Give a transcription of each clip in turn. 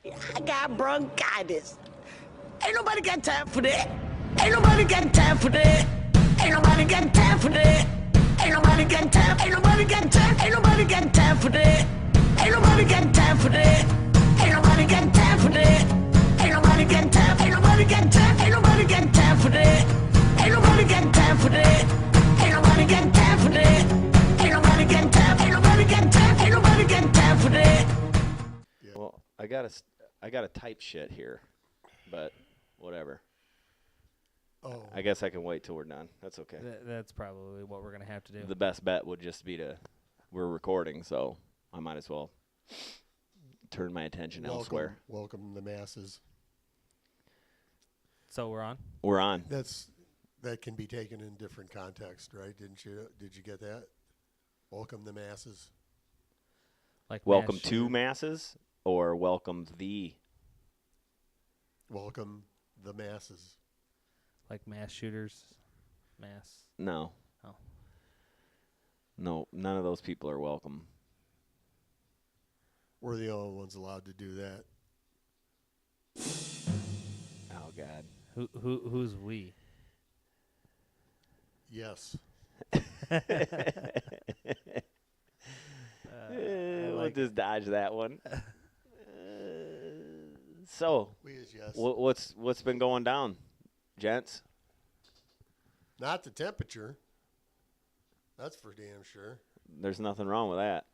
I got bronchitis. Ain't nobody got time for that. Ain't nobody got time for that. Ain't nobody got time for that. Ain't nobody got time. Ain't nobody got time. Ain't nobody got time for that. Ain't nobody got time for that. Ain't nobody got time for that. Ain't nobody got time. Ain't nobody got time. Ain't nobody got time for that. Ain't nobody got time for that. Ain't nobody got time for that. Ain't nobody got time. Ain't nobody got time. Ain't nobody got time for that. Well, I gotta type shit here, but whatever. Oh, I guess I can wait till we're done. That's okay. That's probably what we're going to have to do. The best bet would just be we're recording, so I might as well turn my attention elsewhere. welcome the masses. So we're on? We're on. That can be taken in different context, right? Did you get that? Welcome the masses. Like Welcome mass to shooter. masses or welcome the. Welcome the masses. Like mass shooters. Mass. No. Oh. No, none of those people are welcome. We're the only ones allowed to do that. Oh God. Who's we? Yes. We'll just dodge that one. So, We is yes. what's been going down, gents? Not the temperature. That's for damn sure. There's nothing wrong with that.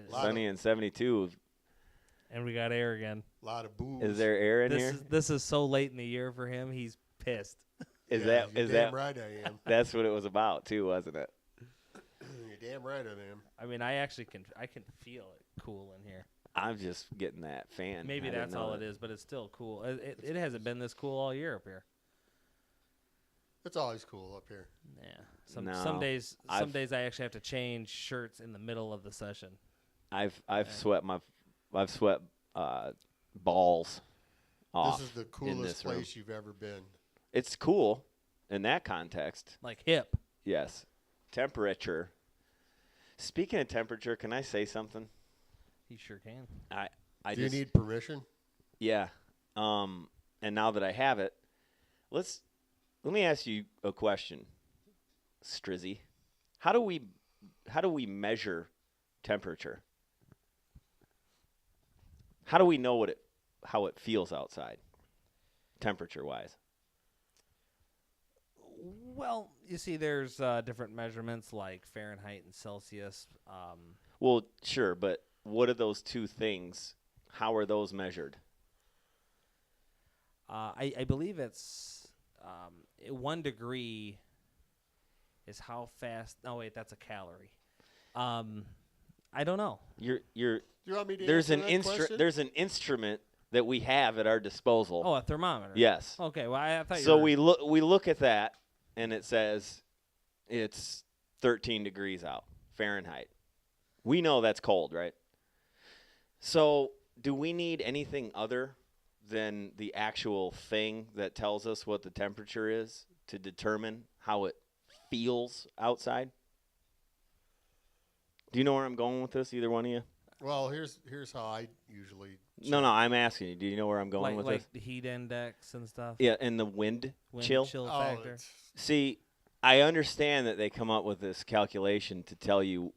Lot Sunny and 72. And we got air again. A lot of booze. Is there air in here? This is so late in the year for him. He's pissed. Is You're that damn right I am. That's what it was about too, wasn't it? You're damn right I am. I mean, I can feel it cool in here. I'm just getting that fan. Maybe that's all it is, but it's still cool. It hasn't been this cool all year up here. It's always cool up here. Yeah. No, some days I I've- actually have to change shirts in the middle of the session. I've sweat balls off. This is the in coolest this room. place you've ever been. It's cool in that context. Like hip. Yes. Temperature. Speaking of temperature, can I say something? He sure can. I Do just you need permission? yeah. And now that I have it, let me ask you a question, Strizzy. How do we measure temperature? How do we know how it feels outside, temperature-wise? Well, you see, there's different measurements like Fahrenheit and Celsius. Well, sure, but what are those two things? How are those measured? I believe it's 1 degree is how fast. Oh wait, that's a calorie. I don't know. Do you want me to There's answer that question? there's an instrument that we have at our disposal. Oh, a thermometer. Yes. Okay. Well, I thought. So you were, we look at that, and it says it's 13 degrees out Fahrenheit. We know that's cold, right? So do we need anything other than the actual thing that tells us what the temperature is to determine how it feels outside? Do you know where I'm going with this, either one of you? Well, here's how I usually. No, I'm asking you. Do you know where I'm going with like this? the heat index and stuff. Yeah, and the wind chill. Oh, factor. See, I understand that they come up with this calculation to tell you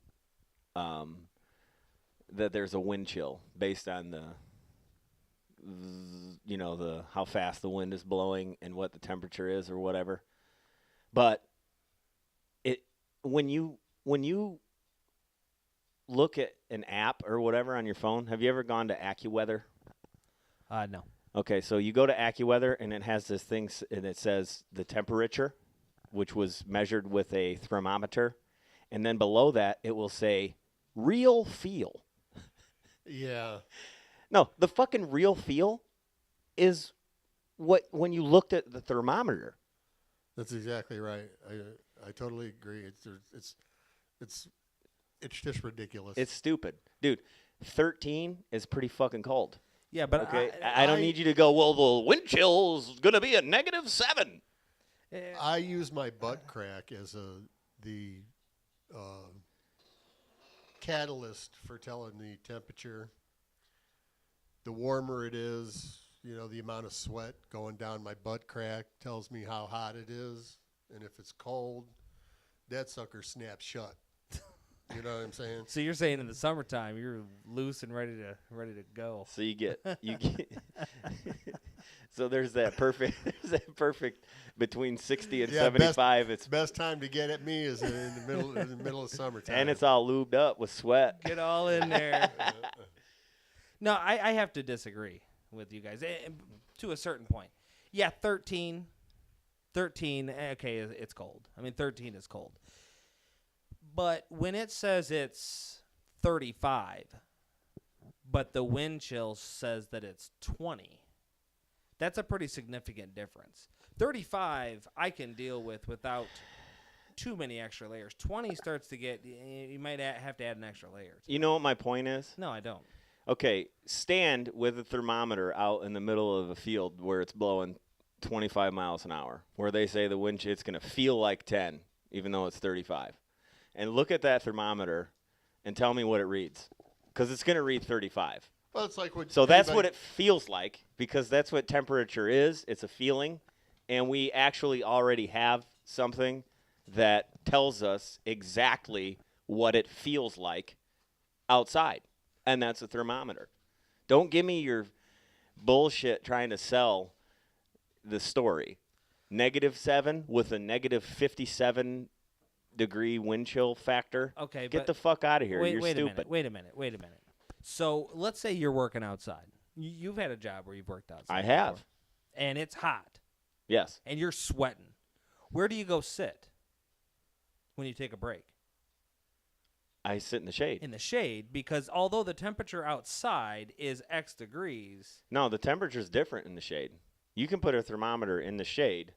that there's a wind chill based on the how fast the wind is blowing and what the temperature is or whatever. But when you look at an app or whatever on your phone, have you ever gone to AccuWeather? No. Okay, so you go to AccuWeather, and it has this thing, and it says the temperature, which was measured with a thermometer. And then below that, it will say real feel. Yeah. No, the fucking real feel is when you looked at the thermometer. That's exactly right. I totally agree. It's just ridiculous. It's stupid. Dude, 13 is pretty fucking cold. Yeah, but Okay, I don't need you to go, well, the wind chill is going to be a -7. I use my butt crack as the catalyst for telling the temperature. the warmer it is, the amount of sweat going down my butt crack tells me how hot it is. And if it's cold, that sucker snaps shut. You know what I'm saying? So you're saying in the summertime you're loose and ready to go. So you get so there's that perfect between 60 and 75. It's best time to get at me is in the middle of summertime. And it's all lubed up with sweat. Get all in there. No, I have to disagree with you guys to a certain point. Yeah, 13, okay, it's cold. I mean, 13 is cold. But when it says it's 35, but the wind chill says that it's 20, that's a pretty significant difference. 35 I can deal with without too many extra layers. 20 starts to get, you might have to add an extra layer. You know what my point is? No, I don't. Okay, stand with a thermometer out in the middle of a field where it's blowing 25 miles an hour, where they say the wind chill, it's going to feel like 10, even though it's 35. And look at that thermometer and tell me what it reads, because it's going to read 35. Well, it's like what. So that's what it feels like, because that's what temperature is. It's a feeling, and we actually already have something that tells us exactly what it feels like outside, and that's a thermometer. Don't give me your bullshit trying to sell the story. -7 with a -57 degree wind chill factor. Okay, get the fuck out of here. You're stupid. Wait a minute. So let's say you're working outside. You've had a job where you've worked outside. I have. Before, and it's hot. Yes. And you're sweating. Where do you go sit when you take a break? I sit in the shade. In the shade, because although the temperature outside is X degrees. No, the temperature's different in the shade. You can put a thermometer in the shade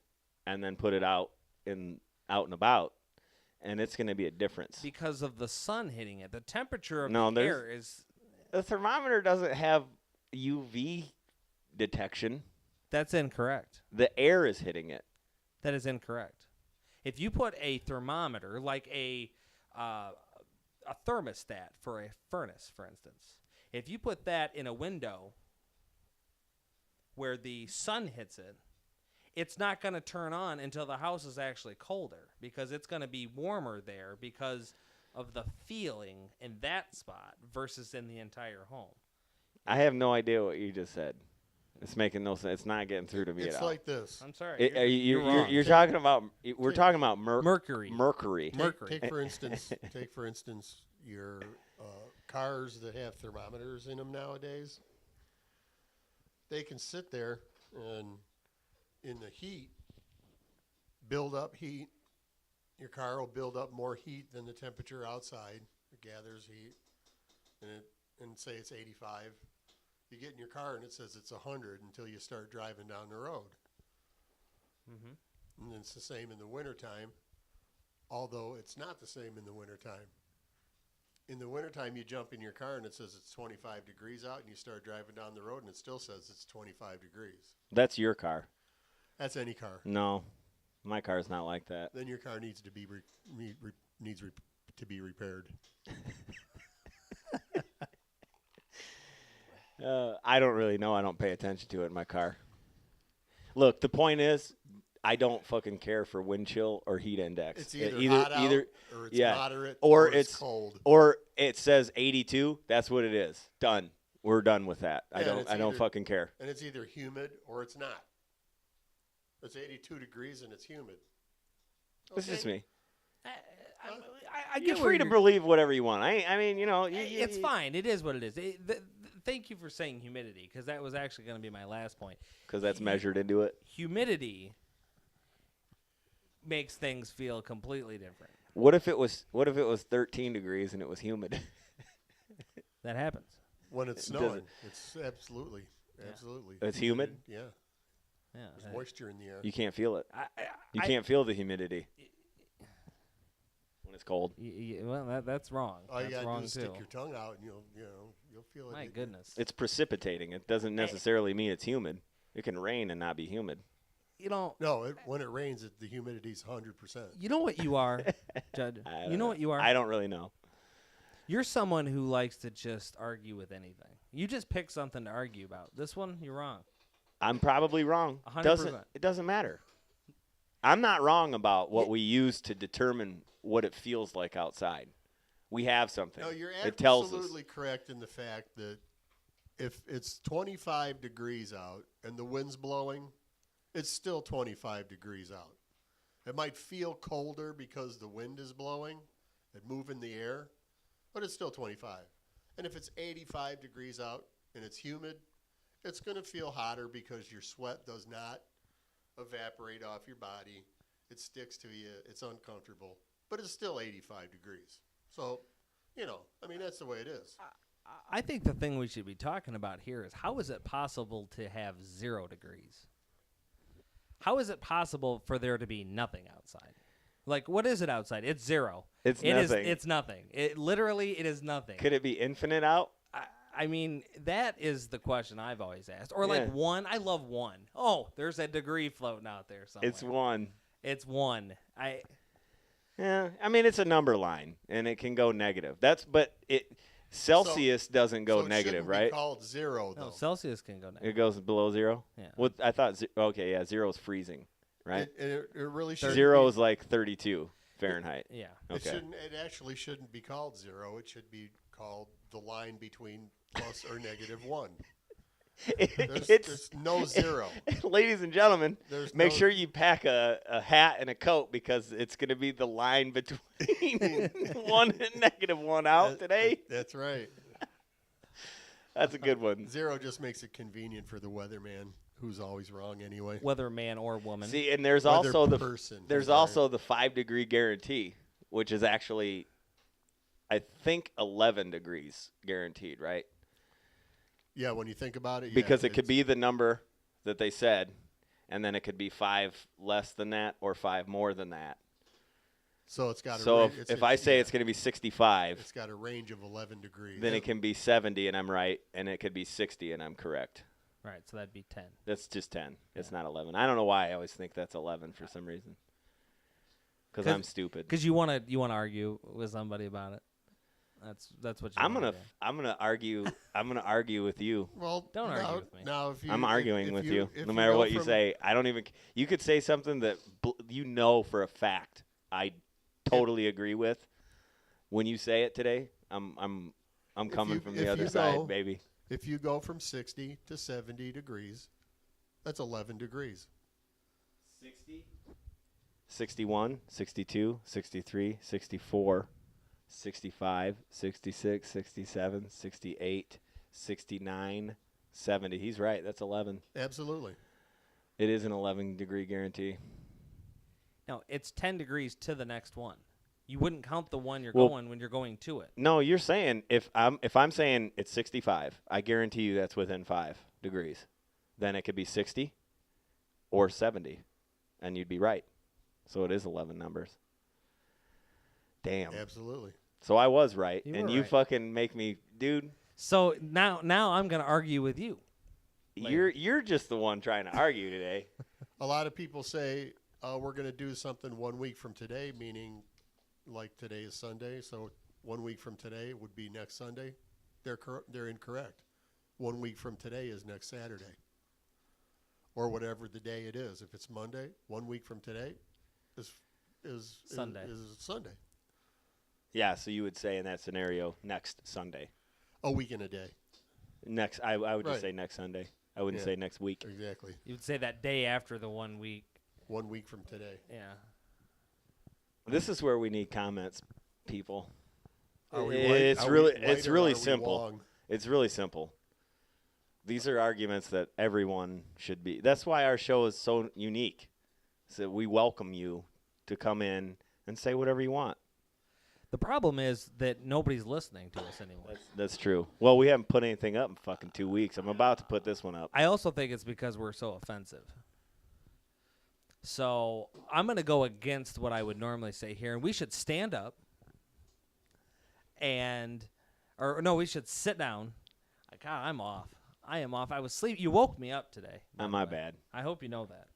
and then put it out and about, and it's going to be a difference. Because of the sun hitting it. The temperature of the air is... The thermometer doesn't have UV detection. That's incorrect. The air is hitting it. That is incorrect. If you put a thermometer, like a thermostat for a furnace, for instance, if you put that in a window where the sun hits it, it's not going to turn on until the house is actually colder, because it's going to be warmer there because of the feeling in that spot versus in the entire home. I have no idea what you just said. It's making no sense. It's not getting through to me It's at all. like this. I'm sorry. You're wrong. You're talking about. We're talking about mercury. Mercury. Take for instance your cars that have thermometers in them nowadays. They can sit there and in the heat build up heat. Your car will build up more heat than the temperature outside. It gathers heat, and say it's 85. You get in your car and it says it's 100 until you start driving down the road. Mm-hmm. And it's the same in the wintertime, although it's not the same in the wintertime. In the wintertime, you jump in your car and it says it's 25 degrees out, and you start driving down the road and it still says it's 25 degrees. That's your car. That's any car. No, my car's not like that. Then your car needs to be to be repaired. I don't really know. I don't pay attention to it in my car. Look, the point is, I don't fucking care for wind chill or heat index. It's either hot out, or it's moderate, or it's cold. Or it says 82. That's what it is. Done. We're done with that. Yeah, I don't fucking care. And it's either humid or it's not. It's 82 degrees and it's humid. Okay? This is me. I You're free to believe whatever you want. I mean, it's fine. It is what it is. Thank you for saying humidity, because that was actually going to be my last point. Because that's measured into it. Humidity makes things feel completely different. What if it was 13 degrees and it was humid? That happens. When it's snowing, it's absolutely. It's humid? Yeah. Yeah. There's moisture in the air. You can't feel it. You can't feel the humidity when it's cold. Well, that's wrong. All you that's gotta wrong do is too. stick your tongue out, and you'll feel it. My goodness. It's precipitating. It doesn't necessarily mean it's humid. It can rain and not be humid. No, when it rains, the humidity's 100%. You know what you are, Judd? You know what you are? I don't really know. You're someone who likes to just argue with anything. You just pick something to argue about. This one, you're wrong. I'm probably wrong. 100%. It doesn't matter. I'm not wrong about what we use to determine what it feels like outside. We have something. No, you're it tells us. absolutely correct in the fact that if it's 25 degrees out and the wind's blowing, it's still 25 degrees out. It might feel colder because the wind is blowing and moving the air, but it's still 25. And if it's 85 degrees out and it's humid, it's going to feel hotter because your sweat does not evaporate off your body. It sticks to you. It's uncomfortable, but it's still 85 degrees. So, that's the way it is. I think the thing we should be talking about here is how is it possible to have 0 degrees? How is it possible for there to be nothing outside? Like, what is it outside? It's 0. It's nothing. It's nothing. It is nothing. Could it be infinite out? I mean, that is the question I've always asked. Or like 1. I love 1. Oh, there's a degree floating out there somewhere. It's 1. It's 1. Yeah, I mean, it's a number line, and it can go negative. Celsius doesn't go negative, right? It's called 0, though. No, Celsius can go negative. It goes below 0? Yeah. Well, I thought, 0 is freezing, right? It really should. 0 is like 32 Fahrenheit. Yeah. Okay. It actually shouldn't be called 0. It should be called the line between plus or negative 1. There's no 0. Ladies and gentlemen, make no- sure you pack a hat and a coat because it's going to be the line between 1 and negative 1 out today. That's right. That's a good one. 0 just makes it convenient for the weatherman, who's always wrong anyway. Whether man or woman. See, and there's Whether also person there's is also the 5-degree guarantee, which is actually, I think, 11 degrees guaranteed, right? Yeah, when you think about it, Because it could be the number that they said, and then it could be 5 less than that or 5 more than that. So it's got. So if I say it's going to be 65, it's got a range of 11 degrees. then it can be 70 and I'm right, and it could be 60 and I'm correct. Right, so that'd be 10. That's just 10. It's not 11. I don't know why I always think that's 11 for some reason. Because I'm stupid. Because you want to argue with somebody about it. That's what you. I'm gonna argue. I'm gonna argue with you. Well, Don't argue with me. Now, if you, I'm arguing if with you, you, if no matter go what you from- say. I don't even. You could say something that you know for a fact I totally agree with. When you say it today, I'm coming from the other side, baby. If you go from 60 to 70 degrees, that's 11 degrees. 60, 61, 62, 63, 64. 65, 66, 67, 68, 69, 70. He's right. That's 11. Absolutely. It is an 11-degree guarantee. No, it's 10 degrees to the next one. You wouldn't count the one you're going when you're going to it. No, you're saying if I'm saying it's 65, I guarantee you that's within 5 degrees. Then it could be 60 or 70, and you'd be right. So it is 11 numbers. Damn. Absolutely. So I was right, You and were you right. fucking make me, dude. So now I'm going to argue with you. You're just the one trying to argue today. A lot of people say we're going to do something 1 week from today, meaning like today is Sunday, so 1 week from today would be next Sunday. They're incorrect. 1 week from today is next Saturday, or whatever the day it is. If it's Monday, 1 week from today is Sunday. Is Sunday. Yeah, so you would say in that scenario next Sunday. A week and a day. I would just Right. say next Sunday. I wouldn't say next week. Exactly. You would say that day after the 1 week. 1 week from today. Yeah. This is where we need comments, people. Are we It's right? Are really we right it's or really are we simple. wrong? It's really simple. These are arguments that everyone should be. That's why our show is so unique. So we welcome you to come in and say whatever you want. The problem is that nobody's listening to us anymore. That's true. Well, we haven't put anything up in fucking 2 weeks. I'm about to put this one up. I also think it's because we're so offensive. So I'm going to go against what I would normally say here, and we should stand up we should sit down. God, I'm off. I am off. I was sleeping. You woke me up today. by the My way. bad. I hope you know that.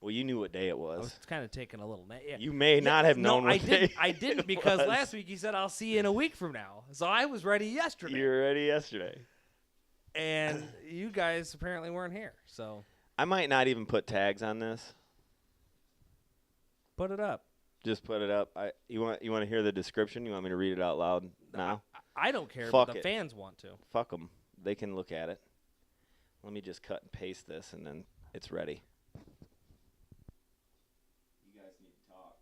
Well, you knew what day it I was. was kind of taking a little. Yeah. You may not have known no, what day I didn't because was. last week you said I'll see you in a week from now. So I was ready yesterday. You were ready yesterday. And you guys apparently weren't here. So I might not even put tags on this. put it up. Just put it up. You want to hear the description? You want me to read it out loud now? I don't care, Fuck but the it. fans want to. Fuck them. They can look at it. Let me just cut and paste this, and then it's ready. You guys need to talk.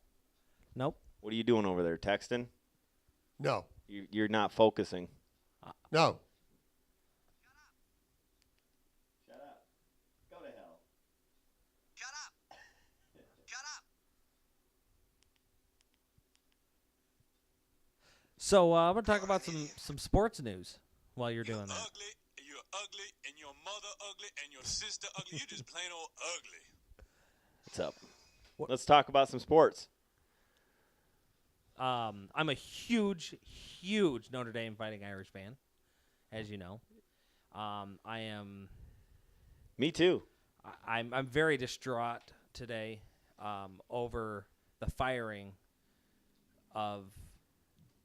Nope. What are you doing over there? Texting? No. You're not focusing. No. Shut up. Go to hell. Shut up. Shut up. So I'm going to talk about some sports news while you're doing that. Ugly, and you're ugly, and your mother ugly, and your sister ugly. You're just plain old ugly. What's up? What? Let's talk about some sports. I'm a huge Notre Dame Fighting Irish fan, as you know. I am. Me too. I'm very distraught today over the firing of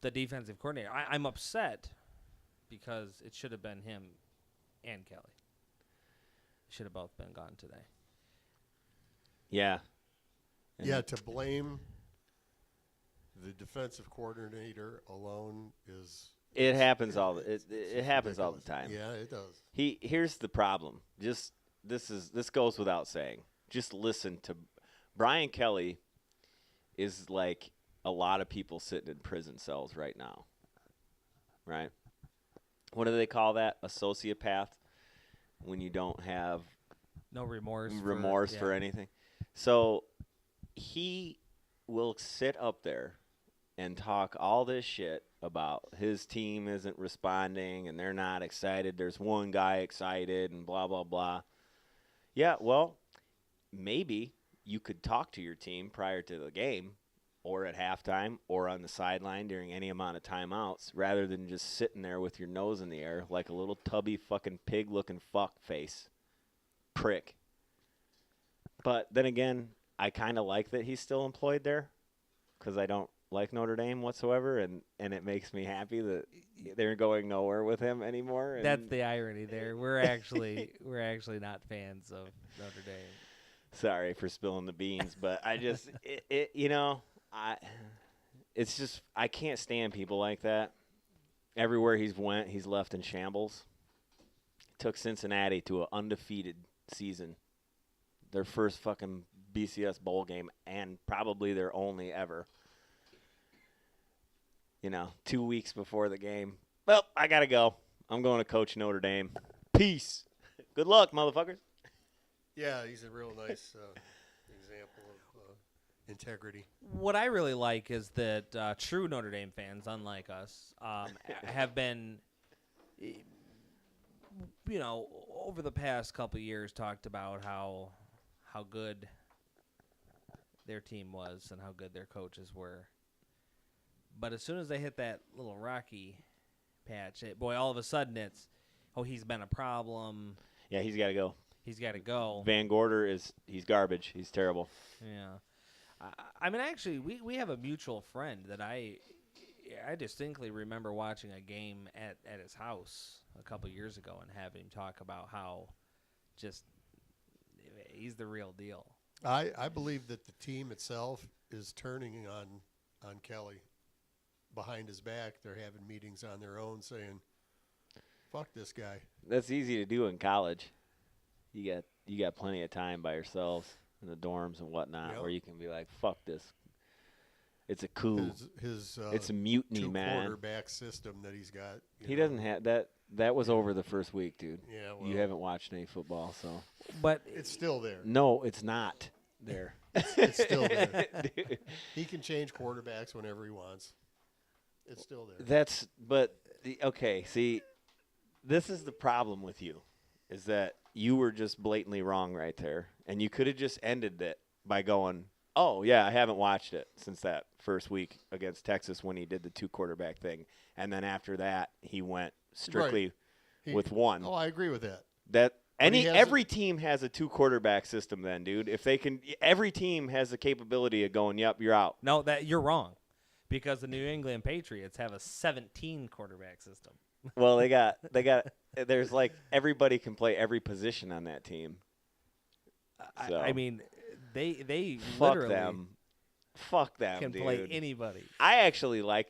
the defensive coordinator. I'm upset because it should have been him and Kelly. Should have both been gone today. Yeah. Yeah, to blame the defensive coordinator alone is. It happens it happens all the time. Yeah, it does. Here's the problem. Just this goes without saying. Just listen to Brian Kelly is like a lot of people sitting in prison cells right now. Right? What do they call that? A sociopath when you don't have No remorse. for anything. So he will sit up there and talk all this shit about his team isn't responding and they're not excited. There's one guy excited and blah, blah, blah. Yeah, well, maybe you could talk to your team prior to the game or at halftime or on the sideline during any amount of timeouts rather than just sitting there with your nose in the air like a little tubby fucking pig-looking fuck face. Prick. But then again, I kind of like that he's still employed there because I don't like Notre Dame whatsoever, and it makes me happy that they're going nowhere with him anymore. And That's the irony there. We're actually not fans of Notre Dame. Sorry for spilling the beans, but I just it's just I can't stand people like that. Everywhere he's went, he's left in shambles. Took Cincinnati to an undefeated season. Their first fucking BCS bowl game and probably their only ever. 2 weeks before the game. Well, I got to go. I'm going to coach Notre Dame. Peace. Good luck, motherfuckers. Yeah, he's a real nice example of integrity. What I really like is that true Notre Dame fans, unlike us, have been, over the past couple of years talked about how good their team was and how good their coaches were. But as soon as they hit that little rocky patch, all of a sudden it's, he's been a problem. Yeah, he's got to go. He's got to go. Van Gorder he's garbage. He's terrible. Yeah. I mean, actually, we have a mutual friend that I distinctly remember watching a game at his house a couple years ago and having him talk about how just he's the real deal. I believe that the team itself is turning on Kelly. Behind his back, they're having meetings on their own saying, fuck this guy. That's easy to do in college. You got plenty of time by yourselves in the dorms and whatnot, Yep. where you can be like, "Fuck this." It's a coup. It's a mutiny, man. Quarterback system that he's got. He doesn't have that. That was over the first week, dude. Yeah, well, You haven't watched any football, so. But it's still there. No, it's not there. It's still there. He can change quarterbacks whenever he wants. It's still there. Okay, see, this is the problem with you, is that you were just blatantly wrong right there, and you could have just ended it by going, oh, yeah, I haven't watched it since that first week against Texas when he did the 2-quarterback thing, and then after that he went strictly with one. Oh, I agree with that. Every team has a 2-quarterback system then, dude. If they can, every team has the capability of going, yep, you're out. No, that you're wrong, because the New England Patriots have a 17 quarterback system. Well, there's like everybody can play every position on that team. So, I mean, they fuck literally them. Fuck them, can dude. play anybody. I actually like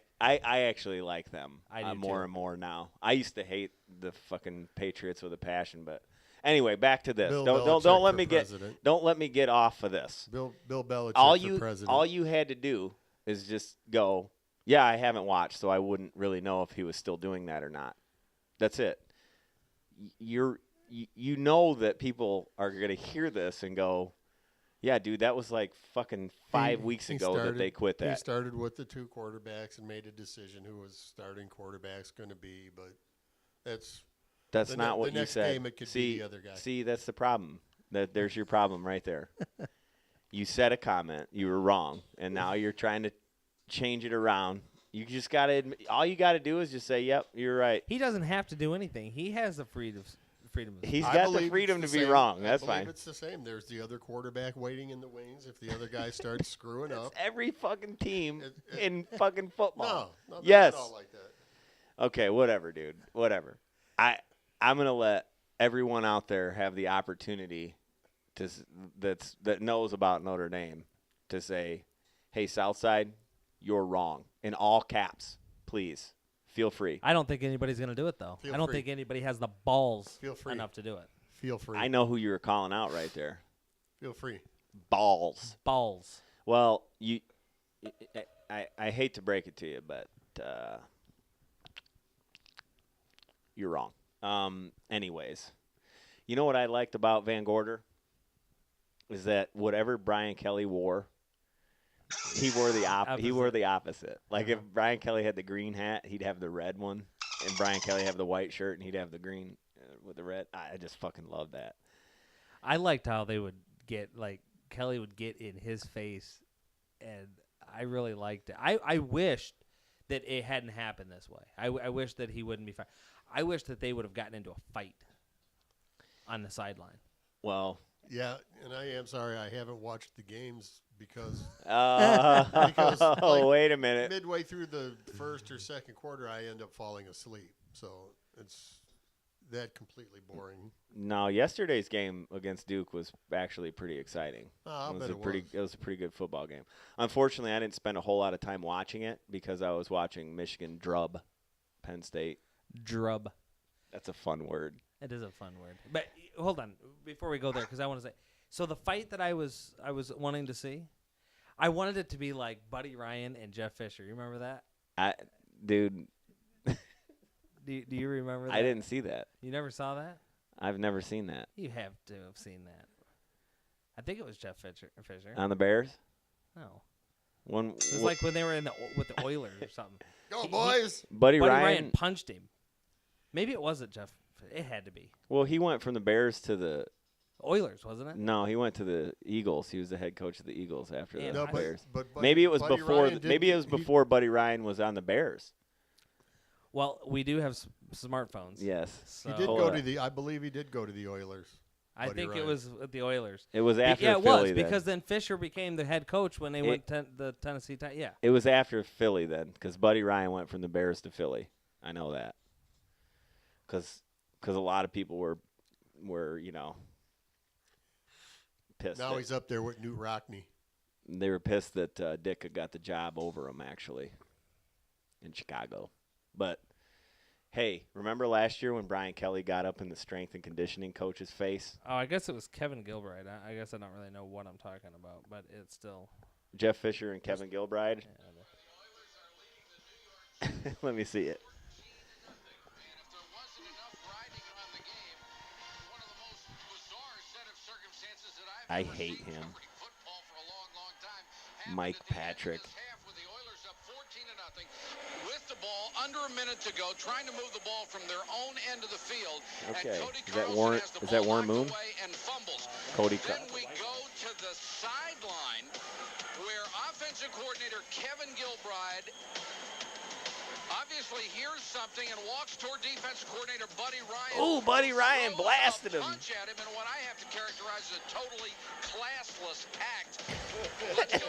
them I do more too. and more now. I used to hate the fucking Patriots with a passion, but anyway, back to this. Bill Don't Belichick let for me president. don't let me get off of this. Bill Belichick for president. All you had to do is just go, yeah, I haven't watched, so I wouldn't really know if he was still doing that or not. That's it. You know that people are going to hear this and go, yeah, dude, that was like fucking 5 weeks ago that they quit that. He started with the 2 quarterbacks and made a decision who his starting quarterback's going to be, but that's not what the you next said. game it could be the other guy. See, that's the problem. There's your problem right there. You said a comment, you were wrong, and now you're trying to change it around. You just got to admit, all you got to do is just say, yep, you're right. He doesn't have to do anything. He has the freedom. He's got the freedom to be wrong. That's fine. I believe it's the same. There's the other quarterback waiting in the wings if the other guy starts screwing up. Every fucking team in fucking football. No, yes. Not all like that. Okay, whatever, dude. Whatever. I'm gonna let everyone out there have the opportunity that knows about Notre Dame to say, "Hey, Southside, you're wrong," in all caps, please. Feel free. I don't think anybody's going to do it, though. I don't think anybody has the balls enough to do it. Feel free. I know who you were calling out right there. Feel free. Balls. Well, I hate to break it to you, but you're wrong. Anyways, you know what I liked about Van Gorder? Is that whatever Brian Kelly wore, he wore the opposite. Like if Brian Kelly had the green hat, he'd have the red one, and Brian Kelly have the white shirt, and he'd have the green with the red. I just fucking love that. I liked how they would get Kelly would get in his face, and I really liked it. I wished that it hadn't happened this way. I wish that he wouldn't be fired. I wish that they would have gotten into a fight on the sideline. Well, yeah, and I am sorry I haven't watched the games because wait a minute. Midway through the first or second quarter, I end up falling asleep. So it's that completely boring. No, yesterday's game against Duke was actually pretty exciting. It was a pretty good football game. Unfortunately, I didn't spend a whole lot of time watching it because I was watching Michigan drub Penn State. Drub. That's a fun word. It is a fun word. But hold on, before we go there, because I want to say, so the fight that I was wanting to see, I wanted it to be like Buddy Ryan and Jeff Fisher. You remember that? Dude. Do you remember that? I didn't see that. You never saw that? I've never seen that. You have to have seen that. I think it was Jeff Fisher. On the Bears? No. It was like when they were with the Oilers or something. Go, boys! Buddy Ryan punched him. Maybe it wasn't Jeff. It had to be. Well, he went from the Bears to the Oilers, wasn't it? No, he went to the Eagles. He was the head coach of the Eagles after the Bears. But maybe it was before Buddy Ryan was on the Bears. Well, we do have smartphones. Yes. So. He did go to the. I believe he did go to the Oilers. I think it was with the Oilers. It was after Philly. Yeah, it was because then Fisher became the head coach when they went to the Tennessee. Yeah. It was after Philly then, because Buddy Ryan went from the Bears to Philly. I know that. Because a lot of people were pissed. Now he's up there with Newt Rockne. They were pissed that Dick had got the job over him actually in Chicago. But hey, remember last year when Brian Kelly got up in the strength and conditioning coach's face? Oh, I guess it was Kevin Gilbride. I guess I don't really know what I'm talking about, but it's still Jeff Fisher and Kevin Gilbride. Yeah, let me see it. I hate him. Mike Patrick. With the ball, under a minute to go, trying to move the ball from their own end of the field. Okay. And Cody Is that Carlson Warren? has the Is that ball Warren knocked Moon? away and fumbles. Cody Then Carlson. we go to the sideline where offensive coordinator Kevin Gilbride obviously hears something and walks toward defensive coordinator Buddy Ryan. Ooh, Buddy Ryan throws blasted a him. punch at him in what I have to characterize as a totally classless act. Let's go.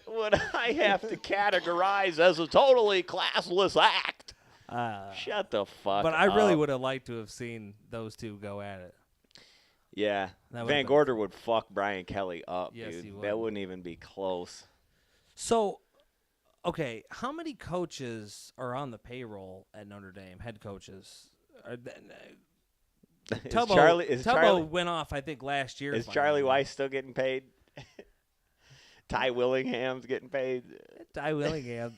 What I have to categorize as a totally classless act. Shut the fuck up. But I really would have liked to have seen those two go at it. Yeah. That would've Van been Gorder would fuck Brian Kelly up, Yes, dude. he would. That wouldn't even be close. So, okay, how many coaches are on the payroll at Notre Dame? Head coaches. Tubbo went off, I think, last year. Is if I Charlie remember. Weiss still getting paid? Ty Willingham's getting paid. Ty Willingham's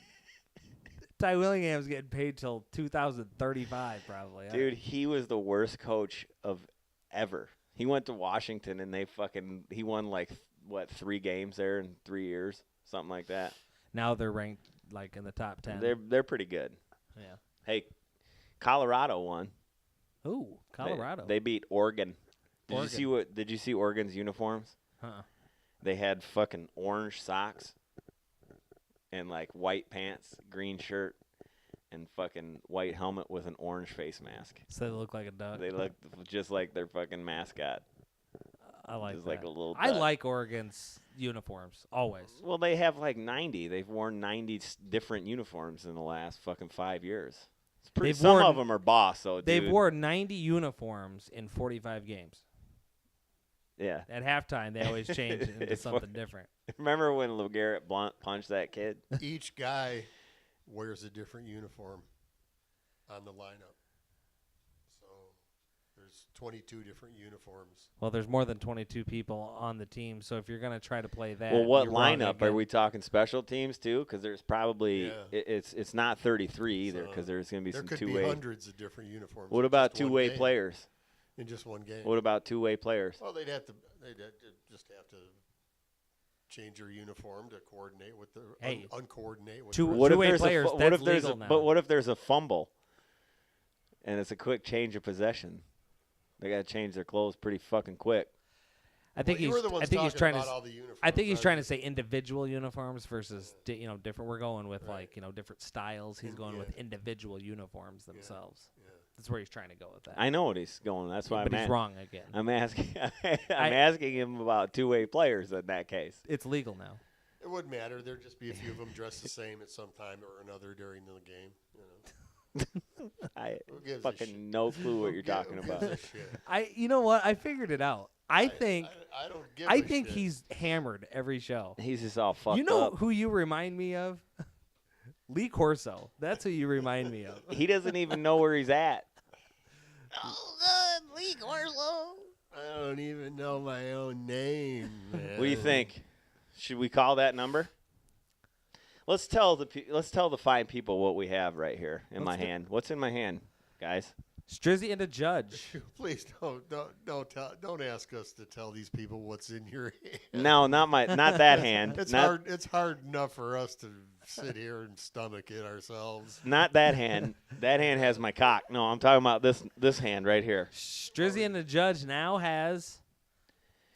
getting paid till 2035, probably. Dude, he was the worst coach of ever. He went to Washington and he won like 3 games there in 3 years, something like that. Now they're ranked like in the top 10. They're pretty good. Yeah. Hey, Colorado won. Ooh, Colorado. They beat Oregon. Oregon. Did you see Oregon's uniforms? Huh. They had fucking orange socks and like white pants, green shirt, and fucking white helmet with an orange face mask. So they look like a duck. They look just like their fucking mascot. I like Just that. like a little I duck. like Oregon's uniforms, always. Well, they have like 90. They've worn 90 different uniforms in the last fucking 5 years. It's pretty. They've Some worn- of them are boss, though. They've dude. worn 90 uniforms in 45 games. Yeah. At halftime, they always change into something different. Remember when LeGarrette Blount punched that kid? Each guy wears a different uniform on the lineup. So there's 22 different uniforms. Well, there's more than 22 people on the team, so if you're going to try to play that, Well, what you're wrong lineup are again. we talking? Special teams too? Because there's probably Yeah. it's not 33 either. So Because there's going to be there some could two-way. be hundreds of different uniforms. What in about just one two-way game. players? In just one game. What about two-way players? Well, they'd just have to change their uniform to coordinate with the Hey, uncoordinate with two- the rest What if Two-way there's players, what that's if there's legal now. but what if there's a fumble? And it's a quick change of possession. They got to change their clothes pretty fucking quick. I think you were the ones I think he's talking trying about to. all the uniforms, I think he's aren't trying you? to say individual uniforms versus different. We're going with Right. like different styles. He's going with Yeah. individual uniforms themselves. Yeah. That's where he's trying to go with that. I know what he's going. That's why but I'm he's wrong again. I'm asking. I'm asking him about two-way players in that case. It's legal now. It wouldn't matter. There'd just be a few of them dressed the same at some time or another during the game. I Who gives a fucking shit? no clue what you're Who gi- talking who about. gives a shit? You know what? I figured it out. I think I don't give I a think shit. he's hammered every show. He's just all fucked You know up. who you remind me of? Lee Corso. That's who you remind me of. He doesn't even know where he's at. I don't even know my own name, man. What do you think? Should we call that number? Let's tell the fine people what we have right here in my hand. What's in my hand, guys? Strizzy and a judge. Please don't ask us to tell these people what's in your hand. No, not that hand. It's Not- hard. It's hard enough for us to sit here and stomach it ourselves. Not that hand. That hand has my cock. No, I'm talking about this hand right here. Strizzy and the judge now has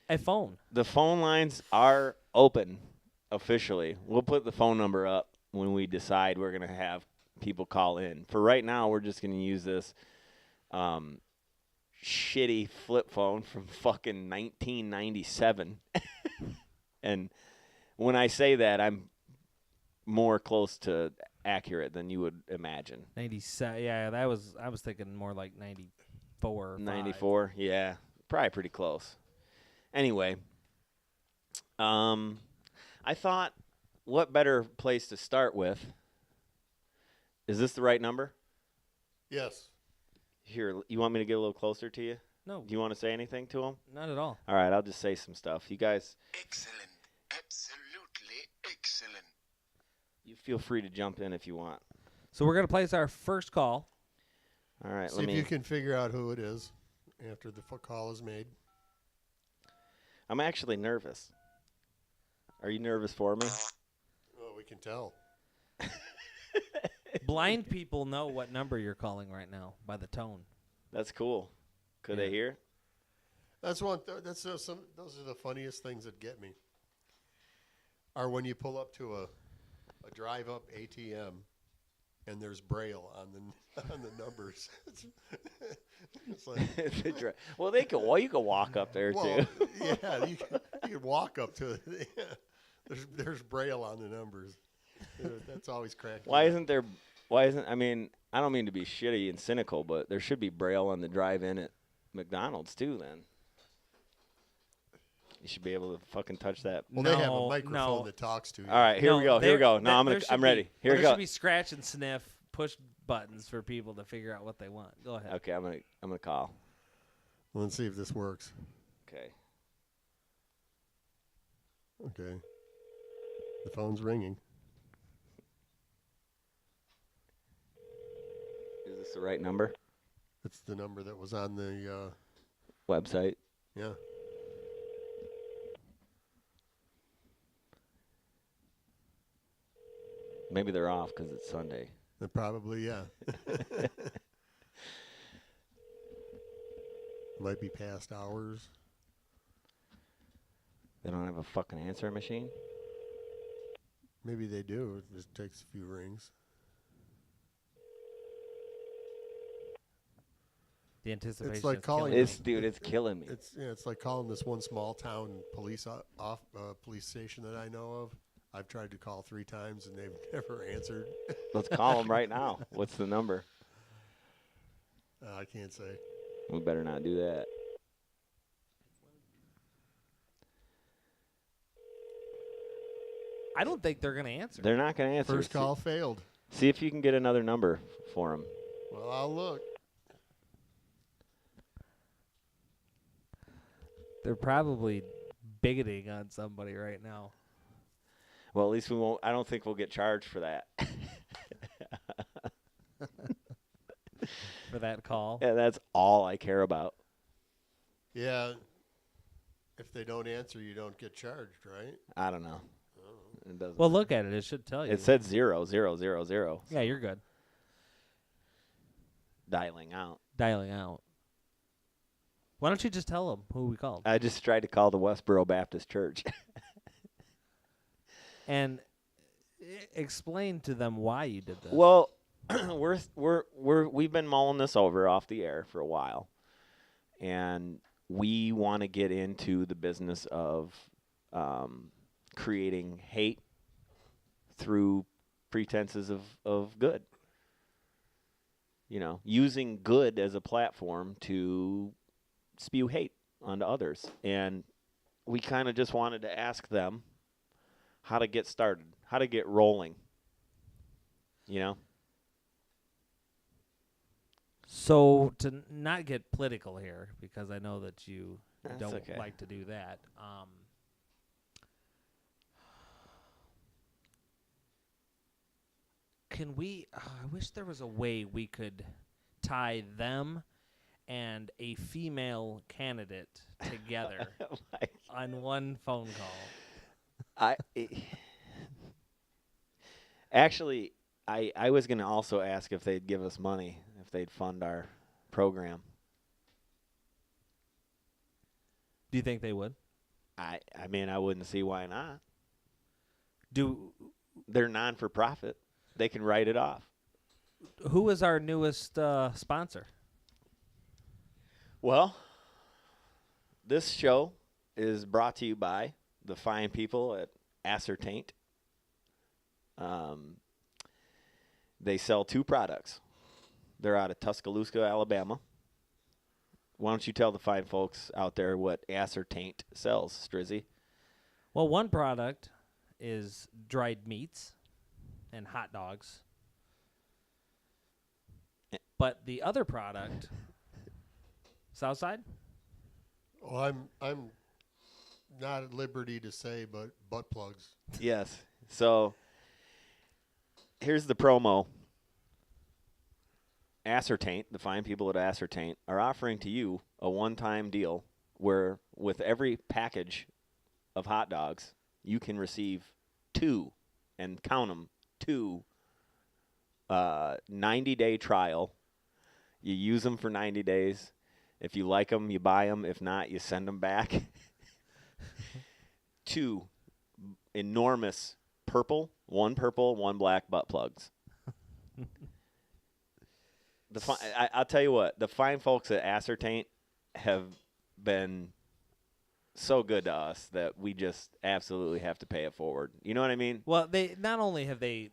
a phone. The phone lines are open officially. We'll put the phone number up when we decide we're going to have people call in. For right now, we're just going to use this shitty flip phone from fucking 1997. And when I say that, I'm more close to accurate than you would imagine. 97. Yeah, I was thinking more like 94. or 5. 94, yeah, probably pretty close. Anyway, I thought, what better place to start with? Is this the right number? Yes. Here, you want me to get a little closer to you? No, Do you want to say anything to him? not at all. All right, I'll just say some stuff. You guys, Excellent. Absolutely excellent. you feel free to jump in if you want. So we're gonna place our first call. All right, See let if me. you can figure out who it is after the call is made. I'm actually nervous. Are you nervous for me? Well, we can tell. Blind people know what number you're calling right now by the tone. That's cool. Could Yeah. they hear? That's one. That's those are the funniest things that get me. Are when you pull up to a drive-up ATM, and there's Braille on the numbers. It's like, well, they could. Well, you could walk up there well, too. yeah, you could walk up to it. Yeah. There's Braille on the numbers. That's always cracking. Why isn't there? Why isn't? I mean, I don't mean to be shitty and cynical, but there should be Braille on the drive-in at McDonald's too. Then you should be able to fucking touch that. Well, they have a No, microphone no. that talks to you. All right, here we go. Here we go. No, I'm ready. Here we there go. should be scratch and sniff, push buttons for people to figure out what they want. Go ahead. Okay, I'm gonna call. Well, let's see if this works. Okay. Okay. The phone's ringing. Is this the right number? It's the number that was on the Website. yeah. Maybe they're off because it's Sunday. Probably, yeah. Might be past hours. They don't have a fucking answering machine. Maybe they do. It just takes a few rings. The anticipation. It's like is calling killing It's dude, it's killing me. It's like calling this one small town police police station that I know of. I've tried to call 3 times and they've never answered. Let's call them right now. What's the number? I can't say. We better not do that. I don't think they're gonna answer. They're not going to answer. First call failed. See if you can get another number for them. Well, I'll look. They're probably bigoting on somebody right now. Well, at least we won't. I don't think we'll get charged for that. For that call. Yeah, that's all I care about. Yeah. If they don't answer, you don't get charged, right? I don't know. It doesn't. Well, look at it. It should tell you. It said 0, 0, 0, 0. Yeah, you're good. Dialing out. Dialing out. Why don't you just tell them who we called? I just tried to call the Westboro Baptist Church. And explain to them why you did this. Well, we've been mulling this over off the air for a while, and we want to get into the business of creating hate through pretenses of good. You know, using good as a platform to spew hate onto others, and we kind of just wanted to ask them how to get started, how to get rolling. You know. So to not get political here, because I know that you That's don't okay. like to do that. Can we? I wish there was a way we could tie them and a female candidate together on one phone call. Actually, I was going to also ask if they'd give us money, if they'd fund our program. Do you think they would? I mean, I wouldn't see why not. They're non-for-profit. They can write it off. Who is our newest sponsor? Well, this show is brought to you by the fine people at Ascertain. They sell 2 products. They're out of Tuscaloosa, Alabama. Why don't you tell the fine folks out there what Ascertain sells, Strizzy? Well, one product is dried meats and hot dogs. But the other product, Southside? Well, I'm not at liberty to say, but butt plugs. Yes. So here's the promo. Ascertain, the fine people at Ascertain, are offering to you a one-time deal where with every package of hot dogs, you can receive 2, and count them, 2 90-day trial. You use them for 90 days. If you like them, you buy them. If not, you send them back. 2 enormous one purple, one black butt plugs. I'll tell you what, the fine folks at Ascertain have been so good to us that we just absolutely have to pay it forward. You know what I mean? Well, they not only have they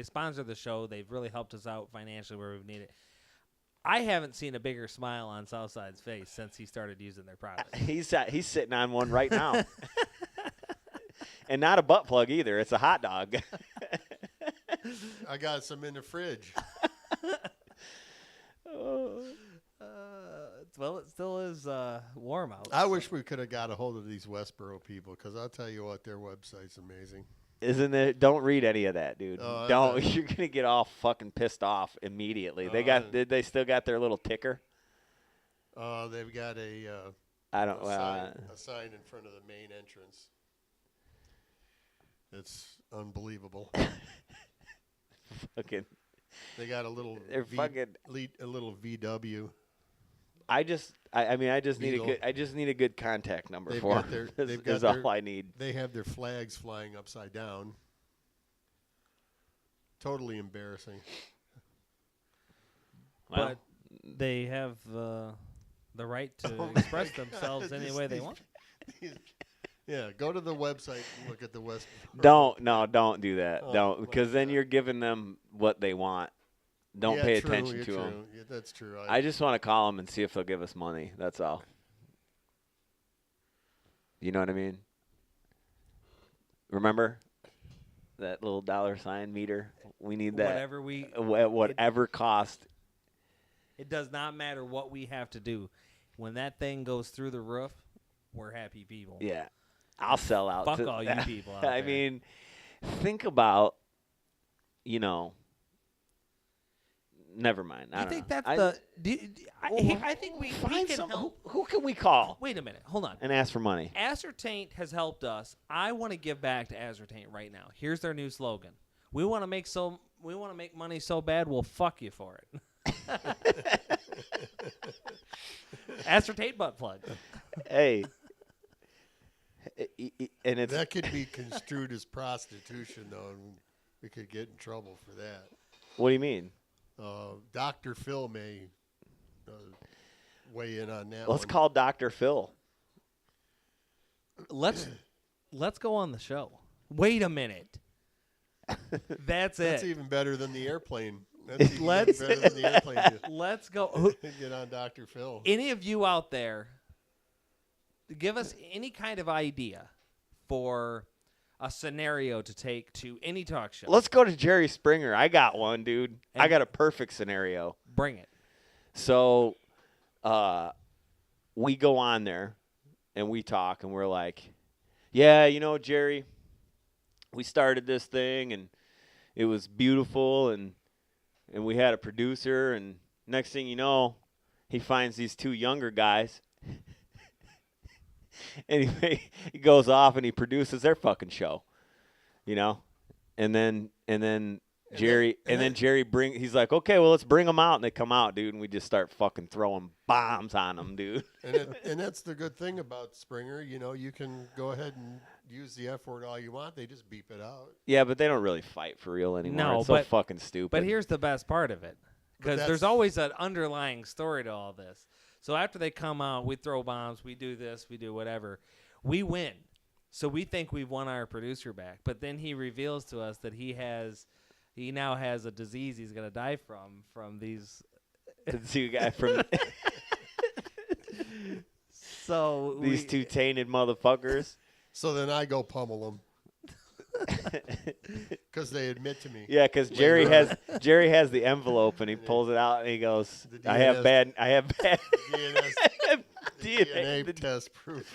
sponsor the show, they've really helped us out financially where we've needed. I haven't seen a bigger smile on Southside's face since he started using their product. He's sitting on one right now. And not a butt plug either. It's a hot dog. I got some in the fridge. Well, it still is warm out. I wish we could have got a hold of these Westboro people, because I'll tell you what, their website's amazing. Isn't it? Don't read any of that, dude. Oh, Don't. You're gonna get all fucking pissed off immediately. Did they still got their little ticker? They've got a sign in front of the main entrance. It's unbelievable. Fucking. They got a little a little VW. I just need a good contact number for them. That's all I need. They have their flags flying upside down. Totally embarrassing. Well, but they have the right to express themselves any way they want. Yeah, go to the website and look at the West. Don't do that. Oh, Don't, because then you're giving them what they want. Don't pay attention to them. Yeah, that's true. I just want to call them and see if they'll give us money. That's all. You know what I mean? Remember that little $sign meter? We need that. Whatever cost. It does not matter what we have to do. When that thing goes through the roof, we're happy people. Yeah. I'll sell out. Fuck all you people out there. I mean, think about, never mind. I think that's I think we can help. Who can we call? Wait a minute. Hold on. And ask for money. Ascertain has helped us. I want to give back to Ascertain right now. Here's their new slogan. We want to make money so bad we'll fuck you for it. Ascertain butt plug. Hey. And that could be construed as prostitution, though, and we could get in trouble for that. What do you mean? Dr. Phil may weigh in on that. Let's call Dr. Phil. Let's go on the show. Wait a minute. That's it. That's even better than the airplane. That's even better than the airplane. Let's go. Get on Dr. Phil. Any of you out there, give us any kind of idea for a scenario to take to any talk show. Let's go to Jerry Springer. I got one, dude. I got a perfect scenario. Bring it. So we go on there, and we talk, and we're like, yeah, Jerry, we started this thing, and it was beautiful, and we had a producer, and next thing you know, he finds these two younger guys. Anyway, he goes off and he produces their fucking show, and then Jerry he's like, okay, well, let's bring them out, and they come out, dude, and we just start fucking throwing bombs on them, dude. And that's the good thing about Springer, you can go ahead and use the F word all you want. They just beep it out. Yeah, but they don't really fight for real anymore. No, it's so fucking stupid. But here's the best part of it, because there's always an underlying story to all this. So after they come out, we throw bombs, we do this, we do whatever. We win. So we think we've won our producer back. But then he reveals to us that he now has a disease he's going to die from these. The two guys from. So these two tainted motherfuckers. So then I go pummel them. Because they admit to me. Yeah, because Jerry has the envelope and he pulls it out and he goes, I have bad DNA test proof.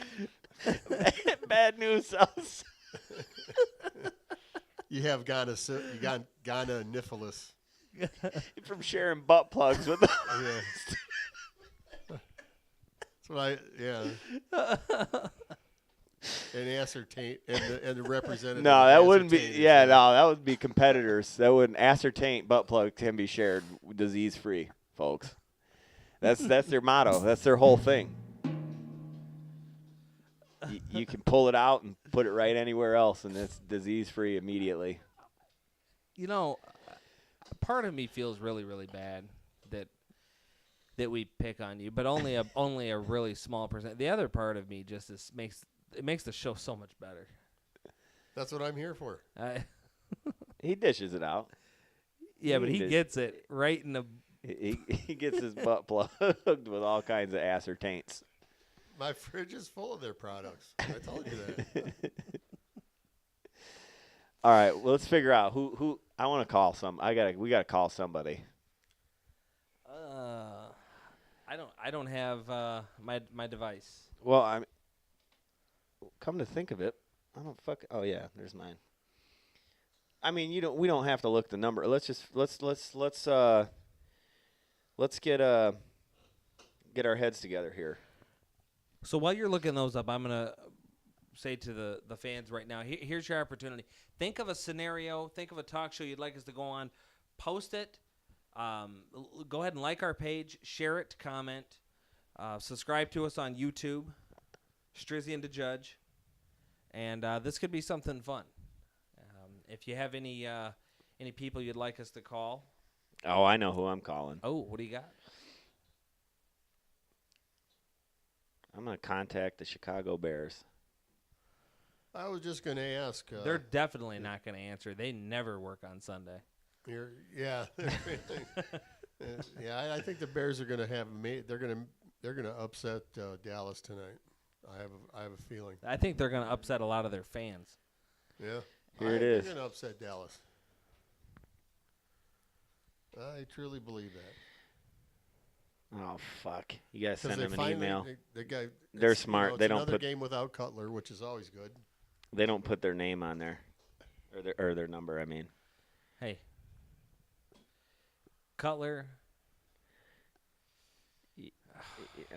Bad news. You have Ghana Nipholis. From sharing butt plugs with them. Yeah. That's what And Ascertain and the representative. No, that wouldn't be. Yeah, no, that would be competitors. That wouldn't. Ascertain butt plug can be shared disease free, folks. That's their motto. That's their whole thing. you can pull it out and put it right anywhere else, and it's disease-free immediately. You know, part of me feels really, really bad that we pick on you, but only a really small percent. The other part of me just makes the show so much better. That's what I'm here for. He dishes it out. Yeah, but he gets it right in the. He gets his butt plugged with all kinds of ascertaints. My fridge is full of their products. I told you that. All right, well, let's figure out who I want to call we gotta call somebody. I don't have my device. Well, come to think of it, I don't oh yeah, there's mine. I mean, we don't have to look the number. Let's get our heads together here. So while you're looking those up, I'm gonna say to the fans right now, here's your opportunity. Think of a scenario, think of a talk show you'd like us to go on, post it. Go ahead and like our page, share it, comment, subscribe to us on YouTube, Strizzy and the Judge, and this could be something fun. If you have any people you'd like us to call. Oh, I know who I'm calling. Oh, what do you got? I'm going to contact the Chicago Bears. I was just going to ask. They're definitely not going to answer. They never work on Sunday. Yeah. Yeah, I think the Bears are going to have they're going to upset Dallas tonight. I have a feeling. I think they're going to upset a lot of their fans. Yeah. Here it is. They're going to upset Dallas. I truly believe that. Oh, fuck. You got to send them an email. They're smart. They don't another game without Cutler, which is always good. They don't put their name on there. Or their number, I mean. Hey. Cutler.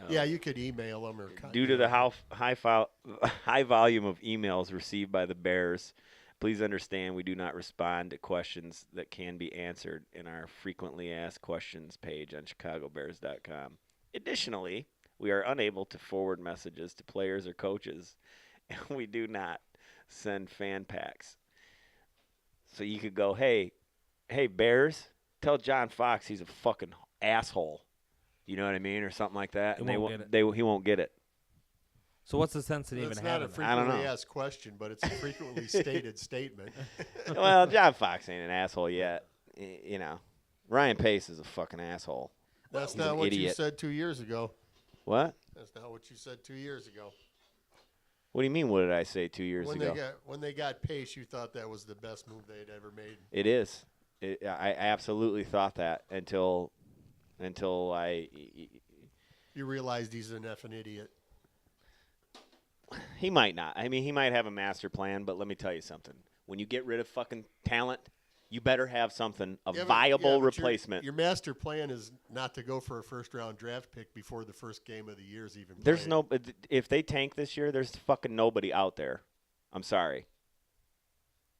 Yeah, you could email them. Due to the high volume of emails received by the Bears, please understand we do not respond to questions that can be answered in our frequently asked questions page on chicagobears.com. Additionally, we are unable to forward messages to players or coaches, and we do not send fan packs. So you could go, hey, Bears, tell John Fox he's a fucking asshole. You know what I mean? Or something like that. He won't get it. So what's the sense of even having that? It's not a frequently asked question, but it's a frequently stated statement. Well, John Fox ain't an asshole yet. You know, Ryan Pace is a fucking asshole. That's He's not an what idiot. you said 2 years ago. What? That's not what you said 2 years ago. What do you mean, what did I say 2 years ago? When they got Pace, you thought that was the best move they had ever made. It is. I absolutely thought that until You realized he's an effing idiot. He might not. I mean, he might have a master plan, but let me tell you something. When you get rid of fucking talent, you better have viable replacement. Your master plan is not to go for a first-round draft pick before the first game of the year is even played. If they tank this year, there's fucking nobody out there. I'm sorry.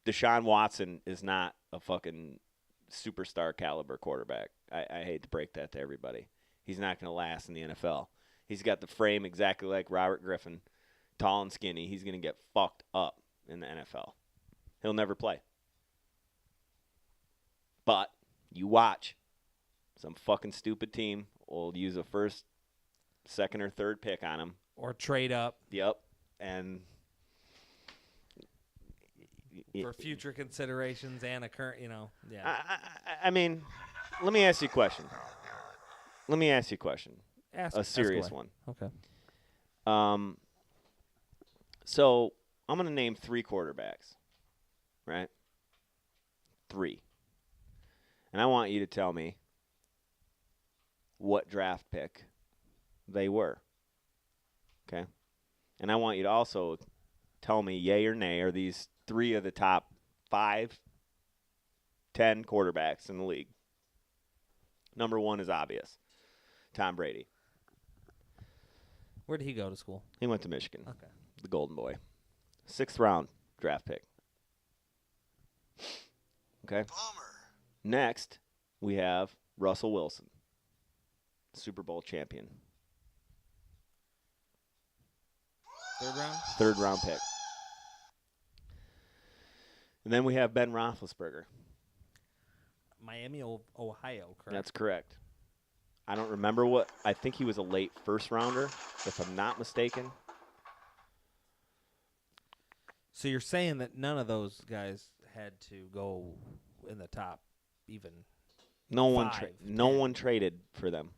Deshaun Watson is not a fucking superstar caliber quarterback. I hate to break that to everybody. He's not going to last in the NFL. He's got the frame exactly like Robert Griffin. Tall and skinny, he's going to get fucked up in the NFL. He'll never play. But you watch. Some fucking stupid team will use a first, second, or third pick on him. Or trade up. Yep. And for future considerations and a current, yeah. I mean, let me ask you a question. Ask a serious away. one. Okay. So I'm going to name 3 quarterbacks, right? 3. And I want you to tell me what draft pick they were, okay? And I want you to also tell me yay or nay, are these 3 of the top 5, 10 quarterbacks in the league? Number 1 is obvious, Tom Brady. Where did he go to school? He went to Michigan. Okay. The Golden Boy. 6th round draft pick. Okay. Bummer. Next, we have Russell Wilson, Super Bowl champion. Third round. Third-round pick. And then we have Ben Roethlisberger. Miami, Ohio, correct? That's correct. I don't remember what. I think he was a late first-rounder, if I'm not mistaken. So you're saying that none of those guys had to go in the top even. No one traded for them.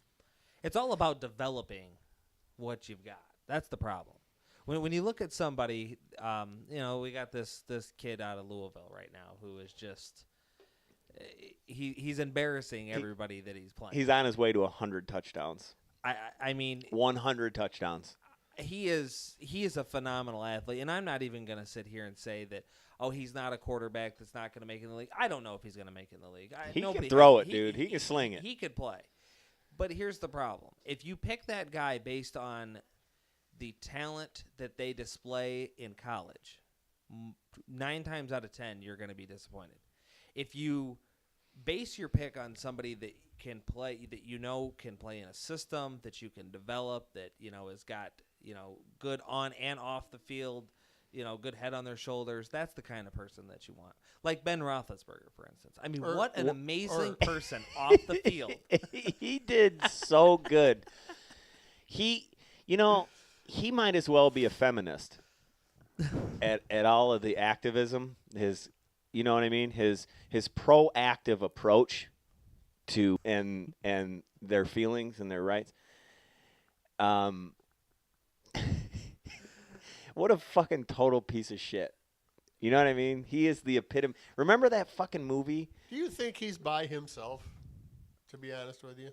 It's all about developing what you've got. That's the problem. When you look at somebody, we got this kid out of Louisville right now who is just he's embarrassing everybody that he's playing. He's on his way to 100 touchdowns. I mean 100 touchdowns. He is a phenomenal athlete, and I'm not even going to sit here and say that, he's not a quarterback that's not going to make it in the league. I don't know if he's going to make it in the league. He can throw it, dude. He can sling it. He could play. But here's the problem. If you pick that guy based on the talent that they display in college, 9 times out of 10, you're going to be disappointed. If you base your pick on somebody that can play, that can play in a system that you can develop, that has got good on and off the field, good head on their shoulders, that's the kind of person that you want. Like Ben Roethlisberger, for instance. I mean, what an amazing person off the field. He did so good. He might as well be a feminist at all of the activism. You know what I mean? His proactive approach to and their feelings and their rights. What a fucking total piece of shit. You know what I mean? He is the epitome. Remember that fucking movie? Do you think he's by himself, to be honest with you?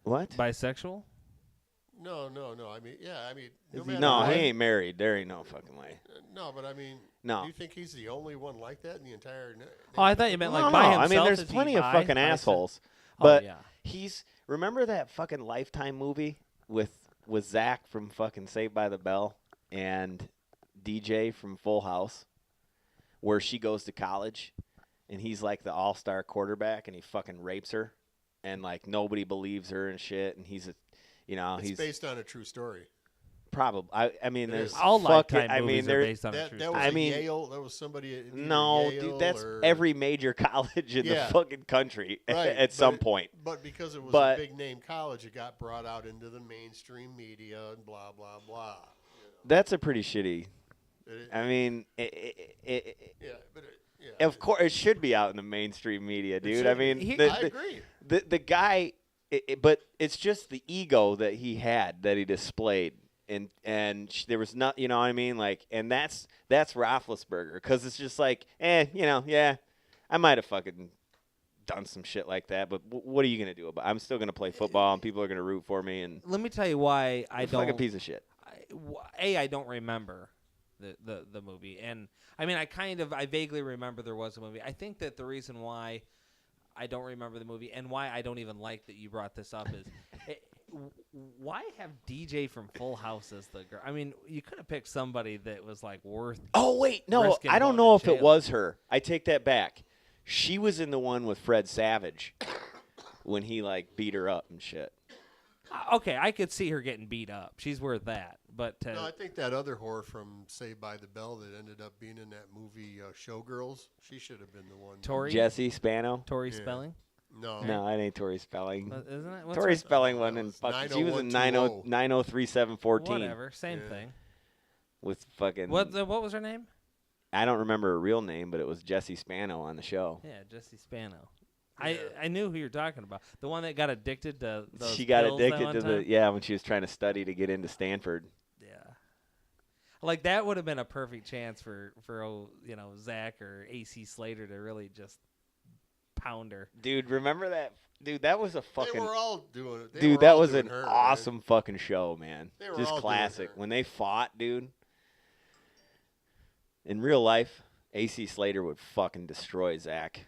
What? Bisexual? No. I mean, No, he ain't married. There ain't no fucking way. No, but I mean, no. Do you think he's the only one like that in the entire? I thought you meant like no, by himself. I mean, there's Is he plenty of bi? fucking assholes. But yeah. Remember that fucking Lifetime movie with Zach from fucking Saved by the Bell and DJ from Full House, where she goes to college and he's like the all-star quarterback and he fucking rapes her and like nobody believes her and shit, and he's It's based on a true story. Probably. I mean, there's all Lifetime I movies mean, are based on a true story. Yale. That was somebody. At no, Yale dude, that's or, every major college in the fucking country at some point. But because it was a big name college, it got brought out into the mainstream media and blah blah blah. That's a pretty shitty. I mean, of course, it should be out in the mainstream media, dude. I mean, I agree. The guy, but it's just the ego that he had that he displayed, and there was not, you know what I mean, like, and that's Roethlisberger, because it's just like, I might have fucking done some shit like that, but what are you gonna do about it? I'm still gonna play football, and people are gonna root for me, and let me tell you why I don't. Fucking piece of shit. I don't remember the movie, and I mean, I vaguely remember there was a movie. I think that the reason why I don't remember the movie and why I don't even like that you brought this up is why have DJ from Full House as the girl? I mean, you could have picked somebody that was like worth. Oh wait, no, I don't know if it was her. I take that back. She was in the one with Fred Savage when he like beat her up and shit. Okay, I could see her getting beat up. She's worth that. But no, I think that other whore from Saved by the Bell that ended up being in that movie Showgirls, she should have been the one. Jesse Spano? Tori Spelling? No, it ain't Tori Spelling. Isn't it? Tori Spelling wasn't in fucking. She was in 903-714. Whatever, same thing. With fucking. What was her name? I don't remember her real name, but it was Jesse Spano on the show. Yeah, Jesse Spano. I knew who you're talking about. The one that got addicted to those. She got pills addicted to time? when she was trying to study to get into Stanford. Yeah, like that would have been a perfect chance for Zach or AC Slater to really just pound her. Dude, remember that? Dude, that was a fucking. They were all doing it. Dude, that was an awesome fucking show, man. They were just all classic. doing her. When they fought, dude. In real life, AC Slater would fucking destroy Zach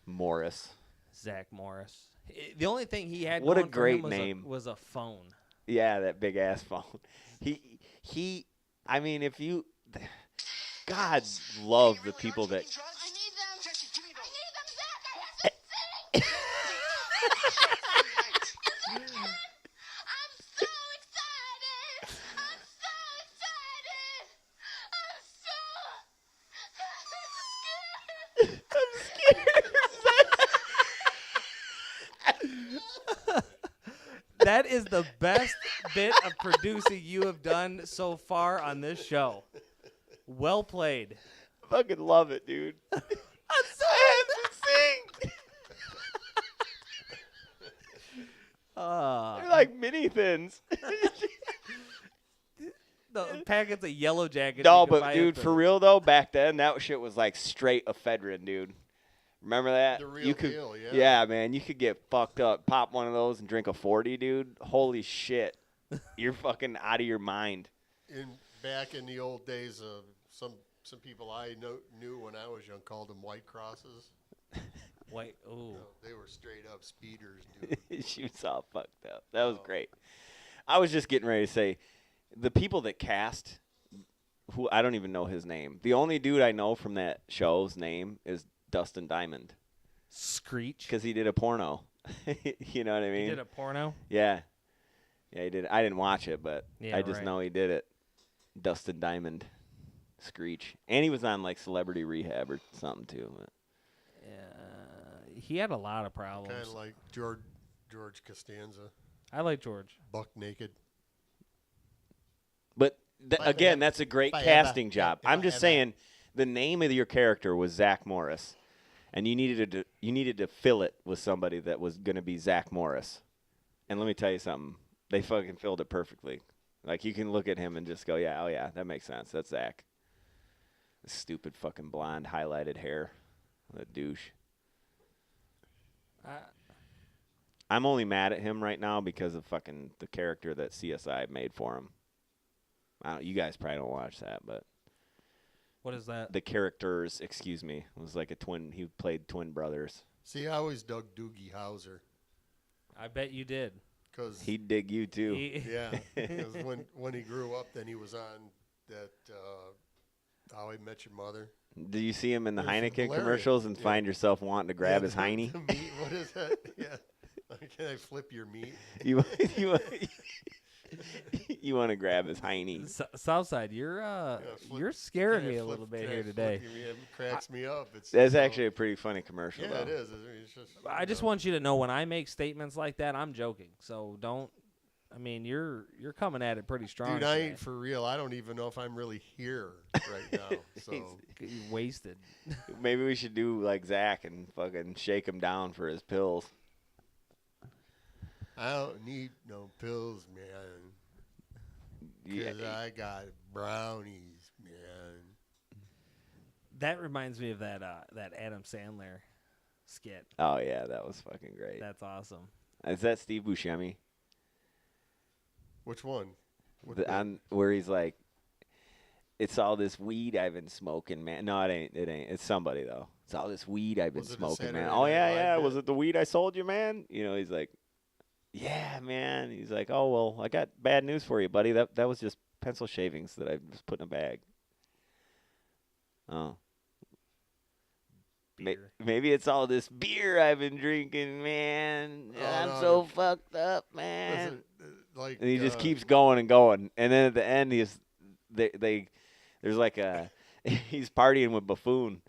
Morris. Zach Morris. The only thing he had what a going great for him name was a phone. Yeah, that big ass phone. He I mean, if you God love the people that I need them. Jesse, give me those. I need them, Zach. I have to see. I'm so excited. I'm so excited. That is the best bit of producing you have done so far on this show. Well played. I fucking love it, dude. I have to sing. They're like mini thins. The packets of Yellow Jackets. No, you can but buy dude, at for the- real though, back then that shit was like straight ephedrine, dude. Remember that? The real you could, deal, yeah. Yeah, man, you could get fucked up. Pop one of those and drink a 40, dude. Holy shit, you're fucking out of your mind. Back in the old days, some people I knew when I was young called them White Crosses. White. Ooh. You know, they were straight up speeders, dude. She was all fucked up. That was great. I was just getting ready to say, the people that cast, who I don't even know his name. The only dude I know from that show's name is Dustin Diamond. Screech. Because he did a porno. You know what I mean? He did a porno? Yeah. Yeah, he did. I didn't watch it, but Yeah, I just know he did it. Dustin Diamond. Screech. And he was on, like, Celebrity Rehab or something, too. But. He had a lot of problems. Kind of like George Costanza. I like George. Buck naked. But, again, that's a great casting job. I'm just saying the name of your character was Zach Morris. And you needed to fill it with somebody that was going to be Zach Morris. And let me tell you something. They fucking filled it perfectly. Like, you can look at him and just go, yeah, oh, yeah, that makes sense. That's Zach. This stupid fucking blonde highlighted hair. What a douche. I'm only mad at him right now because of fucking the character that CSI made for him. You guys probably don't watch that, but. What is that? The characters, excuse me, was like a twin. He played twin brothers. See, I always dug Doogie Howser. I bet you did. Cause He'd dig you, too. yeah, because when he grew up, then he was on that How I Met Your Mother. Do you see him in the It was Heineken hilarious. commercials and find yourself wanting to grab his the Heine? meat, what is that? Yeah. Can I flip your meat? you want to grab his Heine. Southside, you're scaring me a little bit here today. It cracks me up. That's actually a pretty funny commercial, yeah, though. it is. It's just, I just want you to know when I make statements like that, I'm joking. So don't. I mean, you're coming at it pretty strong. Dude, I today. ain't for real. I don't even know if I'm really here right now. So You wasted. Maybe we should do like Zach and fucking shake him down for his pills. I don't need no pills, man. Because I got brownies, man. That reminds me of that Adam Sandler skit. Oh, yeah, that was fucking great. That's awesome. Is that Steve Buscemi? Which one? Where he's like, it's all this weed I've been smoking, man. No, it ain't. It's somebody, though. It's all this weed I've been Was it a smoking, man. Saturday Oh, Night yeah, Live yeah. bit? Was it the weed I sold you, man? You know, he's like, yeah, man. He's like, oh, well, I got bad news for you, buddy. That was just pencil shavings that I just put in a bag. Oh. Beer. Maybe it's all this beer I've been drinking, man. Oh, I'm no, so no. fucked up, man. Like, And he just keeps going and going. And then at the end, there's like he's partying with Buffoon.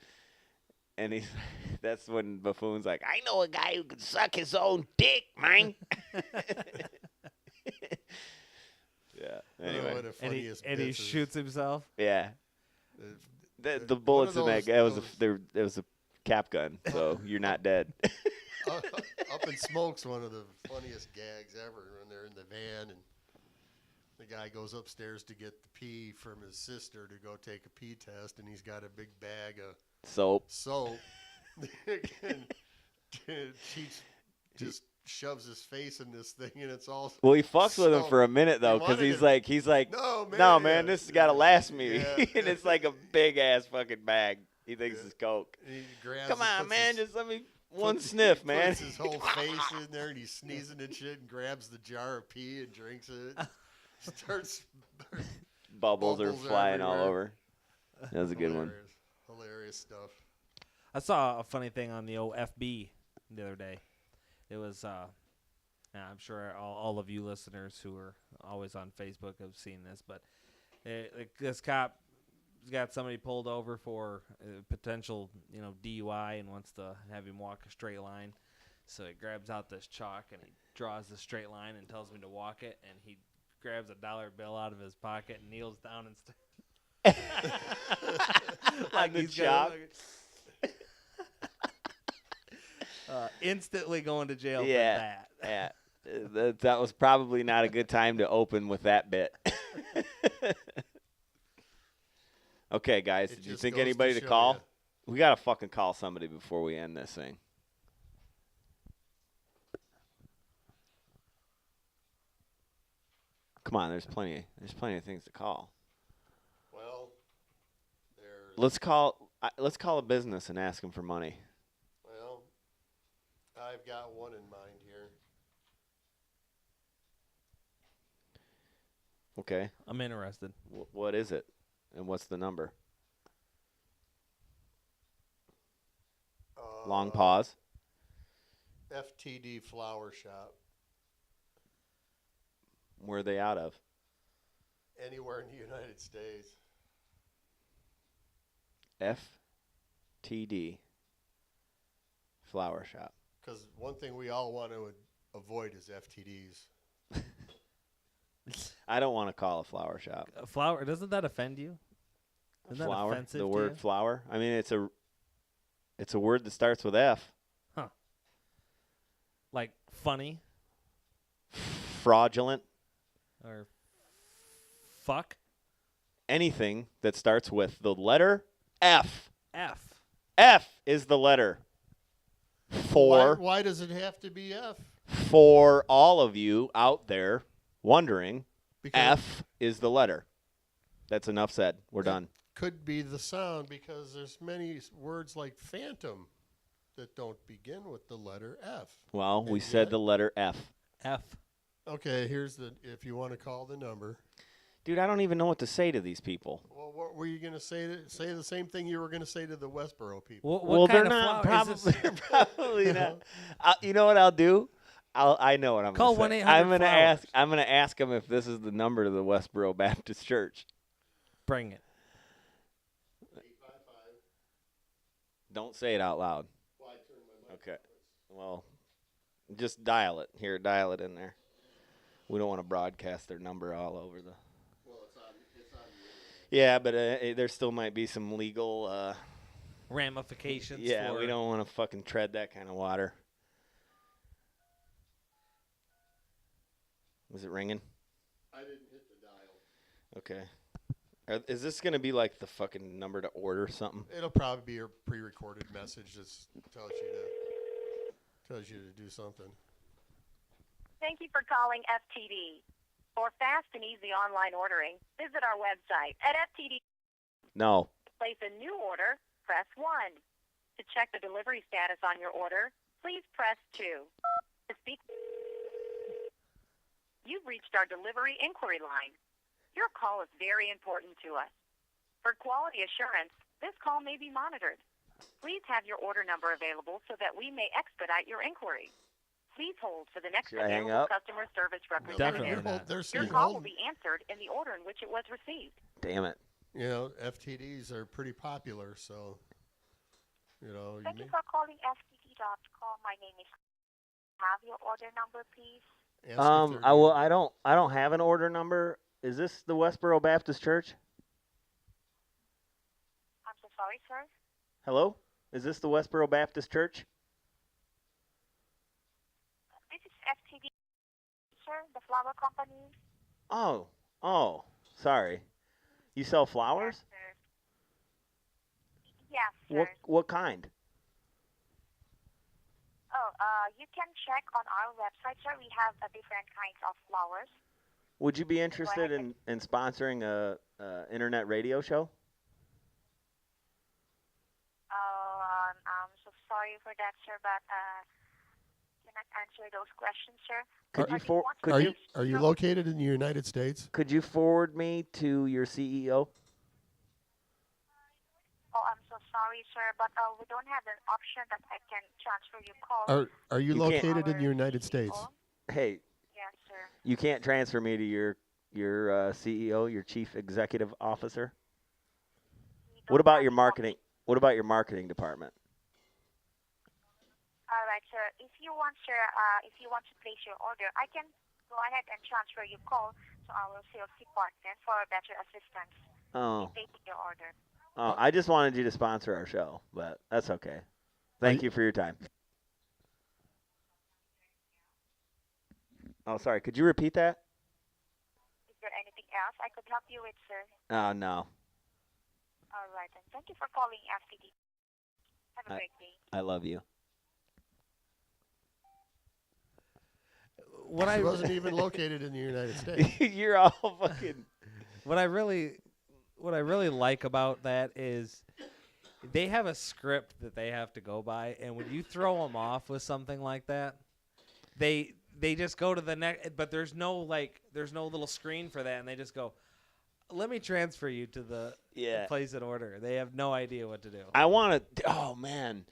And that's when Buffoon's like, I know a guy who can suck his own dick, man. Yeah. Anyway. one of the funniest And he bits is, shoots himself. Yeah. uh, The bullets in that those- it was a cap gun, so you're not dead. Up in Smoke's one of the funniest gags ever when they're in the van and the guy goes upstairs to get the pee from his sister to go take a pee test, and he's got a big bag of Soap. soap. And she just shoves his face in this thing, and it's all. Well, he fucks with him soap. for a minute though, He because wanted he's like, No, man. no, man, this has got to last me, Yeah. and it's like a big ass fucking bag. He thinks it's coke. And he grabs Come and on, puts man, his- just let me one puts- sniff, he man. Puts his whole face in there, and he's sneezing and shit, and grabs the jar of pee and drinks it. Starts. Bubbles are bubbles flying all everywhere. over. That was a good one. Hilarious stuff. I saw a funny thing on the OFB the other day. It was, I'm sure all of you listeners who are always on Facebook have seen this, but this cop has got somebody pulled over for potential, DUI and wants to have him walk a straight line. So he grabs out this chalk and he draws the straight line and tells me to walk it. And he grabs a dollar bill out of his pocket and kneels down and On the chalk. Instantly going to jail for Yeah. that. Yeah. That was probably not a good time to open with that bit. Okay, guys, It did you just think goes to anybody to show call? ya. We got to fucking call somebody before we end this thing. Come on, there's plenty of things to call. Well, there's. Let's call a business and ask them for money. Well, I've got one in mind here. Okay. I'm interested. What is it? And what's the number? Long pause. FTD Flower Shop. Where are they out of? Anywhere in the United States. FTD Flower Shop. Because one thing we all want to avoid is FTDs. I don't want to call a flower shop. A flower, doesn't that offend you? Isn't that Flower? offensive The to word you? flower? I mean, it's a word that starts with F. Huh. Like funny Fraudulent. or fuck? Anything that starts with the letter F. F. F is the letter. Why does it have to be F? For all of you out there wondering, Because F is the letter. That's enough said. We're done. could be the sound because there's many words like phantom that don't begin with the letter F. Well, we And said yet- the letter F. F. Okay, here's if you want to call the number. Dude, I don't even know what to say to these people. Well, what were you going to say? Say the same thing you were going to say to the Westboro people. What Well, kind they're of not flower is probably, this? probably not. You know what I'll do? I know what I'm Call going to say. 1-800 I'm going to flowers. ask. I'm going to ask them if this is the number to the Westboro Baptist Church. Bring it. 855. Don't say it out loud. Well, I turned my mic Okay. off. Well, just dial it. Here, dial it in there. We don't want to broadcast their number all over the. Well, it's on the internet. Yeah, but there still might be some legal. Ramifications. Yeah, for we don't want to fucking tread that kind of water. Was it ringing? I didn't hit the dial. Okay. Is this going to be like the fucking number to order something? It'll probably be a pre-recorded message that tells you to do something. Thank you for calling FTD. For fast and easy online ordering, visit our website at FTD. No. To place a new order, press 1. To check the delivery status on your order, please press 2. To speak, you've reached our delivery inquiry line. Your call is very important to us. For quality assurance, this call may be monitored. Please have your order number available so that we may expedite your inquiry. Please hold for the next Should I hang available up? customer service Definitely representative. not. They're Your saying call will hold. be answered in the order in which it was received. Damn it. You know, FTDs are pretty popular, so Thank you for calling FTD.com. My name is. Have your order number, please. ask if they're I don't have an order number. Is this the Westboro Baptist Church? I'm so sorry, sir. Hello? Is this the Westboro Baptist Church? This is FTD, sir, the flower company. Oh, sorry. You sell flowers? Yes, sir. Yes, sir. What kind? Oh, you can check on our website, sir. We have different kinds of flowers. Would you be interested in sponsoring a internet radio show? I'm so sorry for that, sir, but cannot answer those questions, sir. Could you But if want to Are please you located in the United States? Could you forward me to your E CEO? Oh, I'm so sorry, sir, but we don't have an option that I can transfer your call. Are you You can't- located in the Our United CEO. States? Hey, Yes, sir. you can't transfer me to your CEO, your chief executive officer. We What don't about have your the marketing? What about your marketing department? All right. right, sir. If you want, sir, if you want to place your order, I can go ahead and transfer your call to our sales department for better assistance Oh, in placing your order. I just wanted you to sponsor our show, but that's okay. Thank you for your time. Oh, sorry. Could you repeat that? Is there anything else I could help you with, sir? Oh, no. All right, then. Thank you for calling FTD. Have a great day. I love you. What She I wasn't even located in the United States. You're all fucking. what I really like about that is they have a script that they have to go by, and when you throw them off with something like that, they just go to the next. But there's no little screen for that, and they just go, "Let me transfer you to the place an order." They have no idea what to do. I want to. Oh man,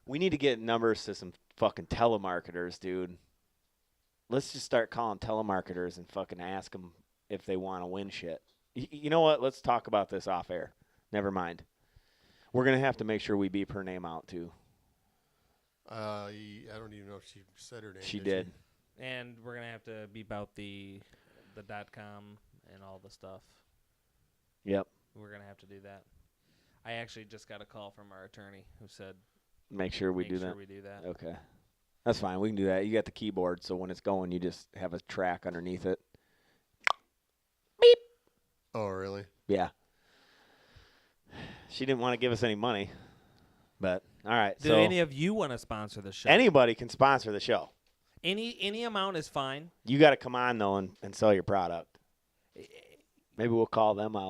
we need to get numbers to some fucking telemarketers, dude. Let's just start calling telemarketers and fucking ask them if they want to win shit. You know what? Let's talk about this off air. Never mind. We're gonna have to make sure we beep her name out too. I don't even know if she said her name. She did. And we're gonna have to beep out the .com and all the stuff. Yep. We're gonna have to do that. I actually just got a call from our attorney who said Make sure we make do sure that. we do that. Okay. That's fine. We can do that. You got the keyboard, so when it's going, you just have a track underneath it. Beep. Oh, really? Yeah. She didn't want to give us any money, but all right. Do so any of you want to sponsor the show? anybody can sponsor the show. Any amount is fine. You got to come on though and sell your product. Maybe we'll call them out.